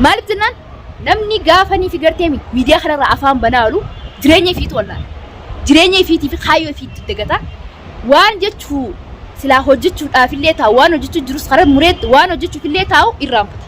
maaliif jennaan namni gaafanii fi garteemi miidiyaa kanarraa afaan banaalu jireenya ifiitu wallaalu jireenya ifiitii fi kaayyoo ifiitti dagata waan jechuu silaa hojjechuudhaafillee taa'u waan hojjechuu jirus karaa mureetti waan hojjechuufillee taa'u irraanfata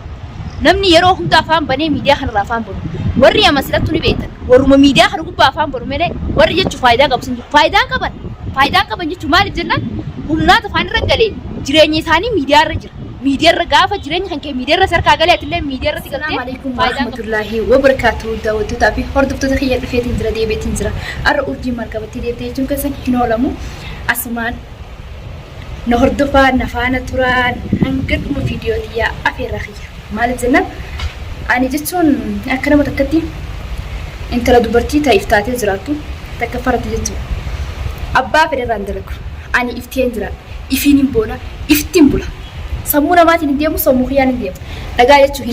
namni yeroo hunda afaan banee miidiyaa kanarraa afaan banu warri amasilatti ni beektan warruma miidiyaa kana gubbaa afaan banu malee warri jechuu faayidaa qabu sun faayidaa qaban jechuu maaliif jennaan humnaata afaan irra galee jireenya isaanii miidiyaa irra jira miidiyaa irra gaafa jireenya kan kee miidiyaa irra sarkaa galee atillee miidiyaa irratti galtee Assalamualaikum warahmatullahi wabarakatuh daawwattoota fi hordoftoota kiyya dhufeetiin jira deebiitiin jira arra urjii maal qabattee deebitee jechuun keessan hin oolamu asumaan na hordofaa na faana turaan hanga dhuma viidiyoo tiyyaa afeerraa kiyya maaliif jennaan ani jechuun akka nama takkatti intala dubartii ta'eef taatee jiraattu takka farati jechuudha abbaa fedherraan dalagu ani ifteen jira ifiin hin boona iftiin bula sammuu namaatiin hin deemu sammuu kiyyaan hin deemu dhagaa jechuun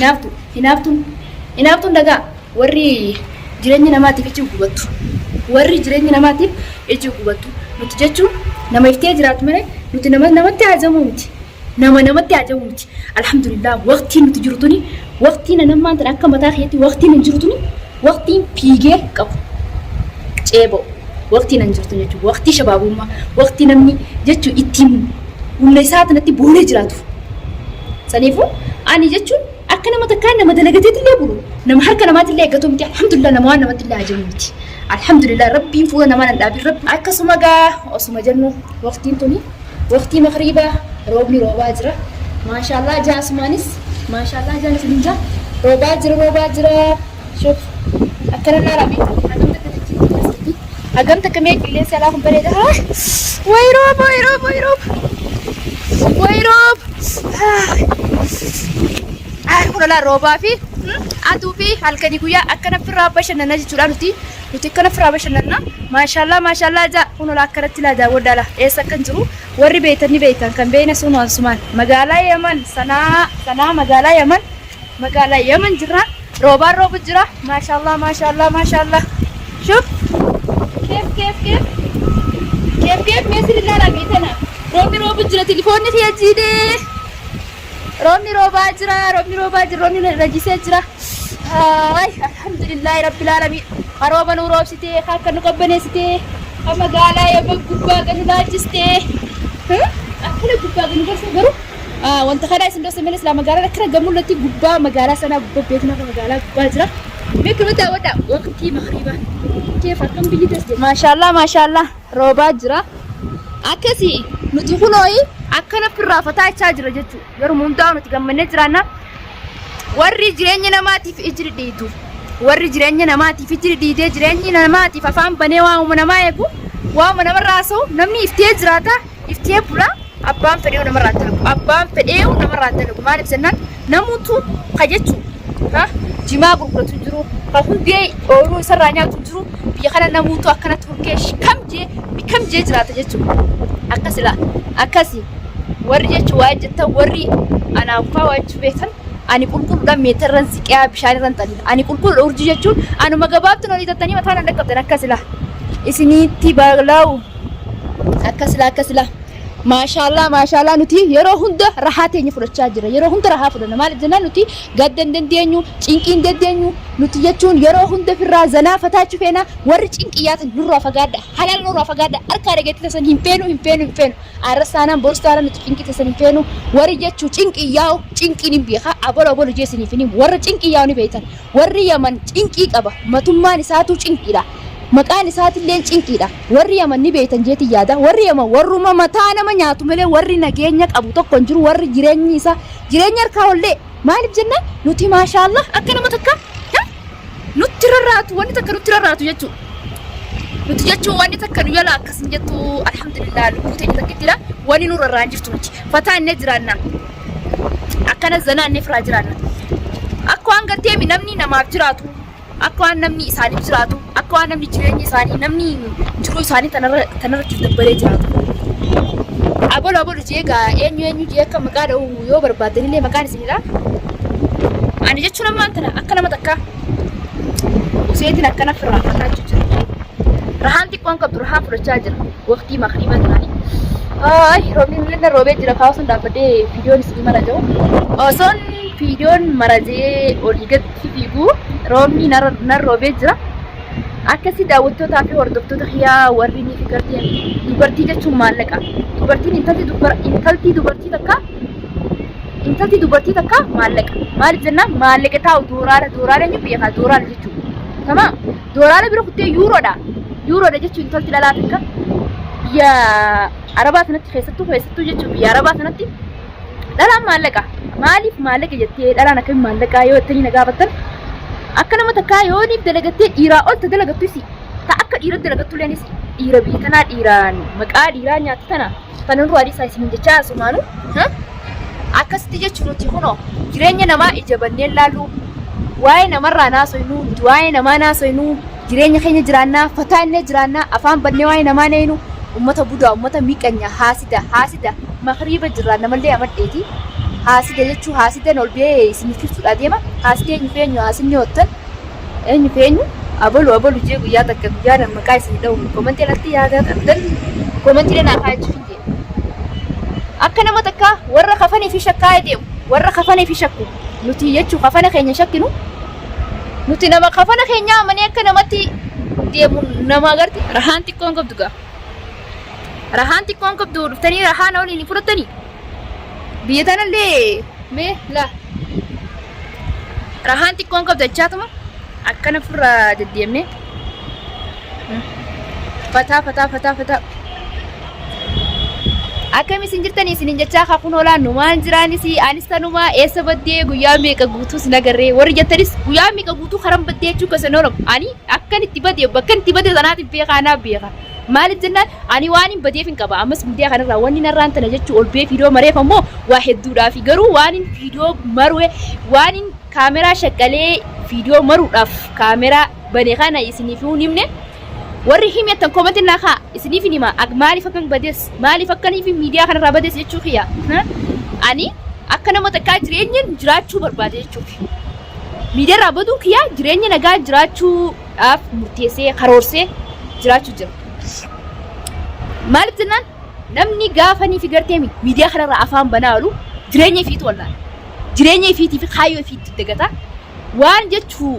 hinaaftuun dhagaa warri jireenya namaatiif ijji gubattu warri jireenya namaatiif ijji gubattu nuti jechuun nama iftee jiraatu malee nuti namatti hajamu miti namatti hajamu miti alhamdulillah waqtiin nuti jirtuni waqtiin namaan tan akka mataa keetti waqtiin hin jirtuni waqtiin fiigee qabu ceebo waqtiin hin jirtu jechuudha waqtii shabaabummaa waqtii namni jechuun ittiin humna isaa tanatti boonee jiraatu saniifuu ani jechuun akka nama takkaan nama dalagateetillee bulu nama harka namaatillee eeggatu miti alhamdulillah nama waan namattillee hajamu miti alhamdulillah rabbiin fuula namaa nan dhaabi rabbi akkasuma gaa osuma jennu waqtiin tuni waqtii magriibaa roobni roobaa jira maashaallah jaasumaanis maashaallah jaanis ninja roobaa jira shuf akkana laalabi hagam takka mee qilleensi alaa kun bareeda way roob kunala roobaa fi aduu fi halkanii guyyaa akkana firraa bashannana jechuudha nuti akkana firraa bashannana maashaallah jaa kunala akkanatti laa daawwadhaala eessa kan jiru warri beekan kan beekne sun wansumaan magaalaa Yaman sanaa magaalaa Yaman jirra roobaan roobu jira maashaallah shuf keef meesir ilaala beetana roobni roobu jira telefoonni kiyya jiidee roobni roobaa jira roobni rajisee jira alhamdulillahi rabbil alamin harooba nu roobsitee akka nu qabbaneessitee magaalaa Yaman gubbaa ganu laachistee akkana gubbaa ganu garsa garuu wanta kana isin dosa meles la magaalaa akkana gamullatti gubbaa magaalaa sanaa gubbaa beekna magaalaa gubbaa jira beeknu daawwadha waqtii magriibaa keef akkam biyyi tasde maashaallah roobaa jira akkasi nuti kunooyi akkana firraafataa jechaa jira jechuudha yeroo hundaa nuti gammannee jiraanna warri jireenya namaatiif ijri dhiitu warri jireenya namaatiif ijri dhiitee jireenyi namaatiif afaan banee waamuma namaa eegu waamuma namarraa haasa'u namni iftee jiraata iftee bula abbaan fedheewu namarraa dalagu maaliif jennaan namuutu ka jechuudha jimaa gurguratu jiru ka hundee ooluu isarraa nyaatu jiru biyya kana namuutu akkanatti hurkee kam jee jiraata jechuudha akkasi warri jechuun waa jettan warri anaafaa waa jechuu beekan ani qulqulluudhaan meetarran siqaa bishaanirran xalila ani qulqulluudha urjii jechuun anuma gabaabtu nolii tattanii mataan an dhaqqabdan akkasila isiniitti bala'u akkasila maashaallah nuti yeroo hunda rahaa teenya fudhachaa jira yeroo hunda rahaa fudhanna maaliif jennaan nuti gaddan dandeenyu cinqiin dandeenyu nuti jechuun yeroo hunda firraa zanaa fataachuu feena warri cinqiyyaatan nurraa fagaadha halaala nurraa fagaadha harkaa dhageetti tasan hin feenu arrasaanaan borsaanaan nuti cinqii tasan hin feenu warri jechuu cinqiyyaa'u cinqiin hin beeka abolo jeesiniif hin warra cinqiyyaa'u ni beektan warri Yaman cinqii qaba matummaan isaatu cinqiidha maqaan isaatillee cinqiidha warri Yaman ni beektan jeeti yaada warri Yaman warruma mataa nama nyaatu malee warri nageenya qabu tokko hin jiru warri jireenya harkaa ollee maaliif jennaan nuti maashaallah akka nama takka nutti rarraatu wanni takka nutti rarraatu jechuudha nuti jechuun wanni takka nu yala akkasin jettu alhamdulillah lubbuu teenya takkittidha wanni nu rarraan jirtu nuti fataa innee jiraanna akkana zanaa innee firaa jiraanna akka waan garteemi namni namaaf jiraatu akka waan namni isaaniif jiraatu akka waan namni jireenya isaanii namni jiruu isaanii tanarratti dabbalee jiraatu abolo jeegaa eenyu jee akka maqaa dha'u yoo barbaadanillee maqaan isinidha ani jechuun ammaan tana akka nama takka useetiin akkana firraa fataachuu jira rahaan xiqqoon qabdu rahaan fudhachaa jira waqtii magriibaa tanaanii roobni illee roobee jira kaawwasan dhaabbadhee viidiyoon isinii mala jiru osoon fiidiyoon marazee olii gad fiiguu roobni narroobee jira. Akkasii daawwattootaa fi hordoftoota kiyyaa warri ni figarteen dubartii jechuun maallaqa. Dubartiin intalti dubartii takka maallaqa. Maaliif jennaan maallaqa taa'u dooraara ni beekaa dooraara jechuudha. Tamam dooraara bira kuttee yuuroodha jechuun intalti dhalaa takka biyya Arabaa sanatti keessattuu jechuun biyya Arabaa sanatti dhalaan maallaqa. Maaliif maallaqa jettee dhalaan akkamiin maallaqaa yoo jettanii na gaafattan akka nama takkaa yoo niif dalagattee dhiiraa ol ta dalagattu isi ta akka dhiira dalagattu leenis dhiira biyya tanaa dhiiraan maqaa dhiiraa nyaata tana tanan ruwaadii isaa isin jechaa asumaanu akkasitti jechuun nuti kunoo jireenya namaa ija banneen laallu waa'ee namarraa naasoynu nuti waa'ee namaa naasoynu jireenya keenya jiraannaa fataannee jiraannaa afaan bannee waa'ee namaa neenu ummata budaa ummata miiqanya haasida makriiba jirraa namallee amadheeti. Haasida jechuun haasidan ol bee isiniif ibsuudha deema. Haasida haasinni hoottan eenyu abalu jee guyyaa takka guyyaa maqaa isin dha'u komantii irratti yaada qabdan komantii naa haa jechuun akka nama takka warra kafanii fi shakkaa deemu warra kafanii fi shakku nuti jechuun kafana keenya shakkinu nuti nama kafana keenya amanee akka namatti deemu nama agarti. Rahaan xiqqoon qabdu gaa rahaan xiqqoon qabdu dhuftanii rahaan waliin fudhatanii. Biyya tanallee mee la rahaan xiqqoon qabda jechaatuma akkana furra deddeemne fataa akkami isin jirtanii isin jechaa haa kun oolaan numaan jiraanis anis tanumaa eessa baddee guyyaa meeqa guutuu sin agarree warri jettanis guyyaa meeqa guutuu karan baddee jechuu kasan oolamu ani akkan itti badee bakkan itti badee sanaatiif beekaa naaf beeka. Maaliif jennaan ani waan hin badeef hin qaba ammas miidiyaa kanarraa wanni narraan tana jechuu ol bee fiidiyoo mareef ammoo waa hedduudhaafi garuu waan hin fiidiyoo marwe waan hin kaameraa shaqqalee fiidiyoo maruudhaaf kaameraa bane kana isiniif hin himne warri himettan komantiin naa kaa isiniif hin hima maaliif akkan badees maaliif akkaniif miidiyaa kanarraa badees jechuu kiyya ani akka nama takkaa jireenyaan jiraachuu barbaade jechuuf miidiyaarraa baduu kiyya jireenya nagaa jiraachuudhaaf murteessee karoorsee jiraachuu jira. Maaliif jennaan namni gaafanii fi gartee miidiyaa kanarraa afaan banaalu jireenya ifiitu wallaan jireenya ifiitii fi kaayyoo ifiitti dagata waan jechuu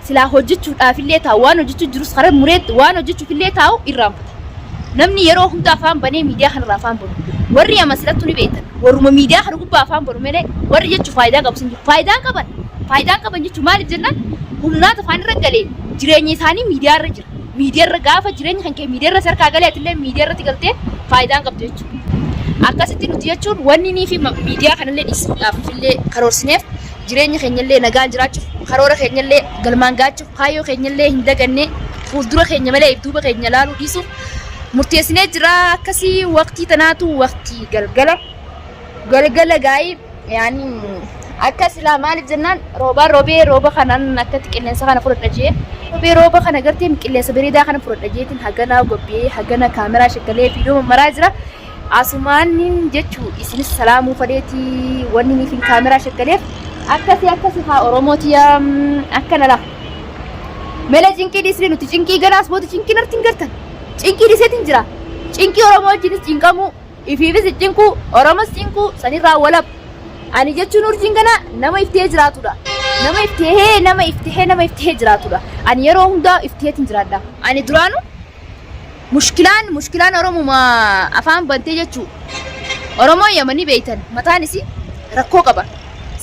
silaa hojjechuudhaafillee taa'u waan hojjechuu jirus karaa mureetti waan hojjechuufillee taa'u irraanfata. Namni yeroo hunda afaan banee miidiyaa kanarraa afaan banu warri amasilatti ni beektan warruma miidiyaa kana gubbaa afaan banu malee warri jechuu faayidaa qabu sin faayidaan qaban jechuu maaliif jennaan humnaata afaan irra galee jireenya isaanii miidiyaa irra jira. Miidiyaarra gaafa jireenya kan kee miidiyaarra sarkaa galeetillee miidiyaarratti galtee faayidaan qabdu jechuudha. Akkasitti nuti jechuun wanni nii fi miidiyaa kanallee dhiisuudhaaf illee karoorsineef jireenya keenyallee nagaan jiraachuuf karoora keenyallee galmaan gaachuuf kaayyoo keenyallee hin daganne fuuldura keenya malee duuba keenya laaluu dhiisuuf murteessinee jira. Akkasii waqtii tanaatu waqtii galgala gaa'ii yaani akka silaa maaliif jennaan rooba kanaan akkatti qilleensa kana fudhadha jee rooba kana gartee qilleensa bareedaa kana fudhadha jeetiin hagana gobbee hagana kaameraa shakkalee fiidiyoo maraa jira asumaanin jechuu isinis salaamuu fadheetii wanni niif kaameraa shakkaleef akkasii haa oromooti akkana la mela cinqii dhiisne nuti cinqii galaas booti cinqii nartiin gartan cinqii dhiiseetiin jira cinqii oromoo wajjinis cinqamuu ifiifis cinquu oromos cinquu sanirraa walab ani jechuun urjiin kana nama iftee jiraatudha. Nama iftee jiraatudha. Ani yeroo hundaa ifteetiin jiraadha. Ani duraanu mushkilaan Oromuma afaan bantee jechuu Oromoo Yamanii beeytan mataanis rakkoo qaba.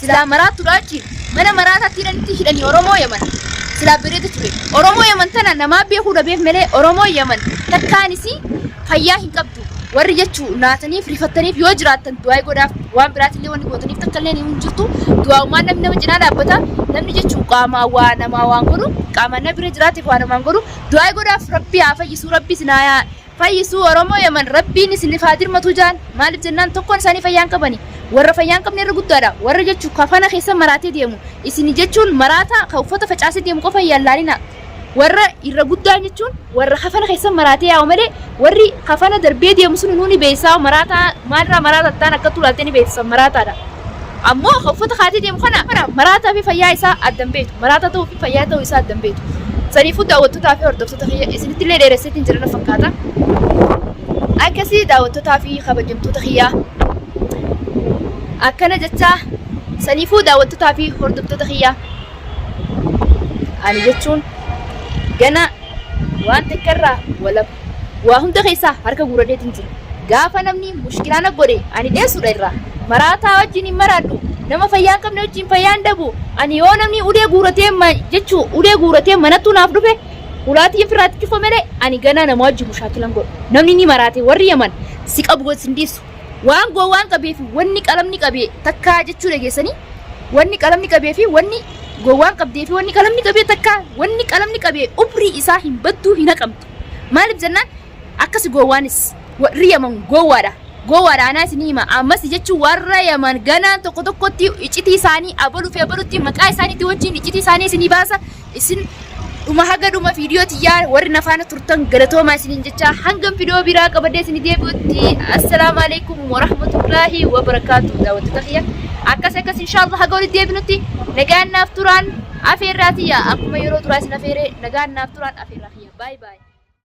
Silaa maraatudha achi mana maraataatti hidhanii Oromoo Yaman silaa bireetu ture. Oromoo Yaman tana namaa beekuu dhabeef malee Oromoo Yaman takkaanis fayyaa hin qabdu. Warri jechuu naataniif rifattaniif yoo jiraattan du'aa godhaaf waan biraatillee wanni gootaniif takkallee ni jirtu du'aa'ummaan namni nama cinaa dhaabbata namni jechuu qaamaa waa namaa waan godhu qaamaan na bira jiraatiif waa namaan godhu du'aa godhaaf rabbi haa fayyisuu rabbi sinaa fayyisuu Oromoo Yaman rabbiin isin haa dirmatu jaan maaliif jennaan tokkoon isaanii fayyaan qabani warra fayyaan qabne irra guddaadha warra jechuu kafana keessa maraatee deemu isin jechuun maraata ka uffata facaasee deemu qofa yaallaanina warra irra guddaan jechuun warra kafana keessa maraatee yaa'u malee warri kafana darbee deemu sun nuuni beesaa maraata maalirraa maraata ta'an akka tuulaattee ni beeksisan maraataadha. Ammoo uffata kaatee deemu kana maraataa fi fayyaa isaa addan beetu maraata ta'uu fi fayyaa ta'uu isaa addan beetu. Saniifuu daawwattootaa fi hordoftoota kiyya isinitti illee dheeresseetiin jiran fakkaata. Akkasii daawwattootaa fi kabajamtoota kiyyaa akkana jechaa saniifuu daawwattootaa fi hordoftoota kiyyaa ani jechuun gana waan takkarraa walaba waa hunda keessaa harka guuradeetiin jira. Gaafa namni mushkilaa na godhe ani dheessudha irraa maraataa wajjin hin maraadhu nama fayyaa hin qabne wajjin fayyaa hin dhabu ani yoo namni ulee guuratee manattuu naaf dhufe ulaatii firaatti cufa malee ani ganaa nama wajjin mushaakilan godhu namni ni maraate warri yaman si qabu godhin dhiisu waan gowwaan qabee fi wanni qalamni qabee takkaa jechuu dhageessanii wanni qalamni qabee fi wanni gowwaan qabdee fi wanni qalamni qabee takkaa wanni qalamni qabee umrii isaa hin badduu hin haqamtu maaliif jennaan akkas gowwaanis warri yaman gowwaadha anaa isin hima ammas jechuun warra yaman ganaan tokko tokkotti iccitii isaanii abaluu fi abaluutti maqaa isaaniitti wajjin iccitii isaanii isinii baasa isin dhuma haga dhuma viidiyooti yaa warri nafaana turtan galatoomaa isiniin jecha hangam viidiyoo biraa qabadee isinii deebi'utti assalaamu alaikum warahmatullaahi wabarakaatuh daawwattoota kiyya akkas inshaallah haga walitti deebinutti nagaan naaf turaan afeerraa tiyya akkuma yeroo duraa isin afeere nagaan naaf turaan afeerraa kiyya baay baay